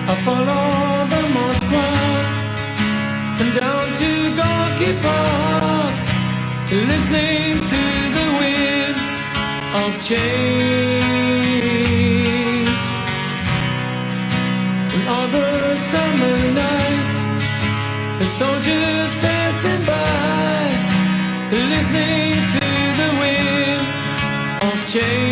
I follow the Moskva and down to Gorky Park, listening to the wind of change. And on the summer night, the soldiers passing by, listening to the wind of change.